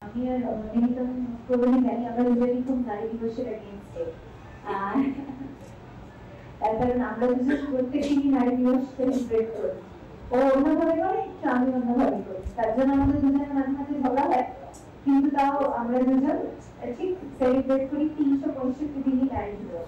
আমি আর নিহিতম প্রবীণ জানি আমরা দুজনেই খুব নারী দিবসের এগেইনস্টে। তার কারণ আমরা দুজন প্রত্যেকদিনই নারী দিবস সেলিব্রেট করি। ও অন্যভাবে করে, একটু আমি অন্যভাবে করি। তার জন্য আমাদের দুজনের মাঝে মাঝে ঝগড়া হয়, কিন্তু তাও আমরা দুজন ঠিক সেলিব্রেট করি 365 দিনই নারী দিবস।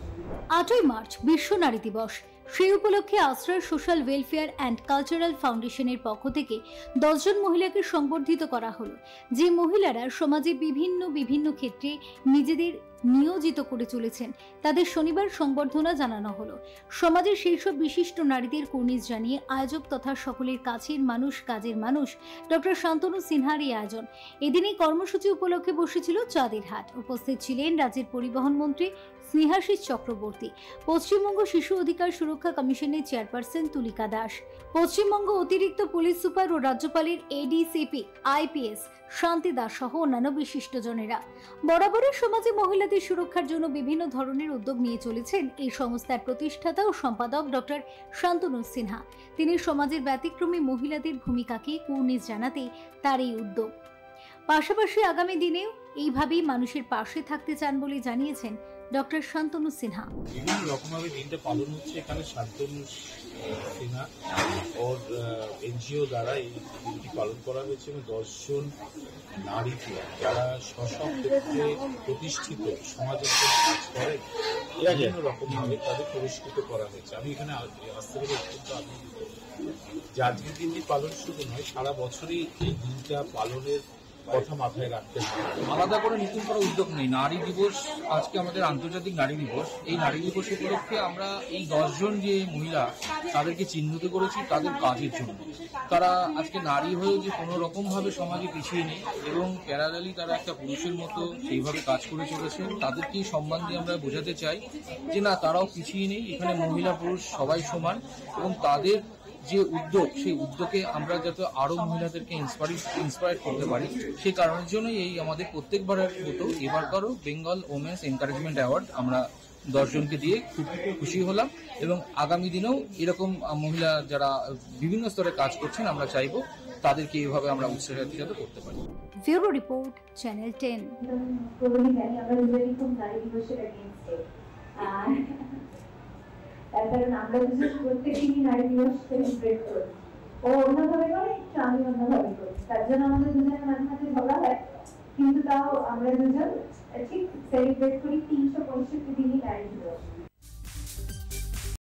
8ই মার্চ বিশ্ব নারী দিবস। সেই উপলক্ষে আশ্রয় সোশ্যাল ওয়েলফেয়ার অ্যান্ড কালচারাল ফাউন্ডেশনের পক্ষ থেকে 10 জন মহিলাকে সংবর্ধিত করা হলো, যে মহিলারা সমাজে বিভিন্ন ক্ষেত্রে নিজেদের নিয়োজিত করে চলেছেন। তাদের শনিবার সংবর্ধনা জানানো হলো। সমাজের সেই সব বিশিষ্ট নারীদের কুর্নিশ জানিয়ে আয়োজক তথা সকলের কাছের মানুষ, কাজের মানুষ ডক্টর শান্তনু সিনহার এই আয়োজন। এদিন এই কর্মসূচি উপলক্ষে বসেছিল চাঁদের হাট। উপস্থিত ছিলেন রাজ্যের পরিবহন মন্ত্রী স্নেহাশিস চক্রবর্তী, পশ্চিমবঙ্গ শিশু অধিকার সুরক্ষা কমিশনের চেয়ারপারসন তুলিকা দাস, পশ্চিমবঙ্গ অতিরিক্ত পুলিশ সুপার ও রাজ্যপালের এডিসিপি আইপিএস শান্তি দাস সহ অন্যান্য বিশিষ্টজনেরা। বরাবরের সমাজে মহিলাদের সুরক্ষার জন্য বিভিন্ন ধরনের উদ্যোগ নিয়ে চলেছেন এই সংস্থার প্রতিষ্ঠাতা ও সম্পাদক ডক্টর শান্তনু সিনহা। তিনি সমাজের ব্যতিক্রমী মহিলাদের ভূমিকাকে কুর্নিশ জানাতে তার এই উদ্যোগ। পাশাপাশি আগামী দিনেও এইভাবেই মানুষের পাশে থাকতে চান বলে জানিয়েছেন ডক্টর শান্তনু সিনহা। বিভিন্ন রকমভাবে দিনটা পালন হচ্ছে। এখানে শান্তনু সিনহা ওর এনজিও দ্বারা এই দিনটি পালন করা হয়েছে এবং 10 জন নারীকে যারা স্ব-স্ব ক্ষেত্রে প্রতিষ্ঠিত সমাজের জন্য কাজ করে বিভিন্ন রকমভাবে তাদের পুরস্কৃত করা হয়েছে। আমি এখানে আসতে পেরে অত্যন্ত আনন্দিত যে আজকের দিনটি পালন শুধু নয়, সারা বছরই এই দিনটা পালনের কথা মাথায় রাখতে হবে। আলাদা করে নতুন করে উদ্যোগ নেই। নারী দিবস আজকে আমাদের আন্তর্জাতিক নারী দিবস। এই নারী দিবস উপলক্ষে আমরা এই 10 জন যে মহিলা তাদেরকে চিহ্নিত করেছি তাদের কাজের জন্য। তারা আজকে নারী হয়ে যে কোনো রকম ভাবে সমাজে পিছিয়ে নেই এবং প্যারালালি তারা একটা পুরুষের মতো সেইভাবে কাজ করে চলেছে। তাদেরকেই সম্মান দিয়ে আমরা বোঝাতে চাই যে না, তারাও পিছিয়ে নেই, এখানে মহিলা পুরুষ সবাই সমান এবং তাদের যে উদ্যোগ, সেই উদ্যোগে আমরা যাতে আরো মহিলাদেরকে ইন্সপায়ার করতে পারি, সেই কারণের জন্যই এই আমাদের প্রত্যেকবারের মতো এবারকারও বেঙ্গল ওমেন্স এনকারেজমেন্ট অ্যাওয়ার্ড আমরা 10 জনকে দিয়ে খুব খুশি হলাম এবং আগামী দিনেও এরকম মহিলা যারা বিভিন্ন স্তরে কাজ করছেন আমরা চাইবো তাদেরকে এইভাবে আমরা উৎসাহিত করতে পারি। Bureau report, channel 10। প্রবীণ জানি আমরা দুজনেই খুব নারী দিবসের এগেইনস্টে। তার কারণ আমরা দুজন প্রত্যেকদিনই নারী দিবস সেলিব্রেট করি। ও অন্যভাবে করে, একটু আমি অন্যভাবে করি। তার জন্য আমাদের দুজনের মাঝে মাঝে ঝগড়া হয়, কিন্তু তাও আমরা দুজন ঠিক সেলিব্রেট করি 365 দিনই নারী দিবস।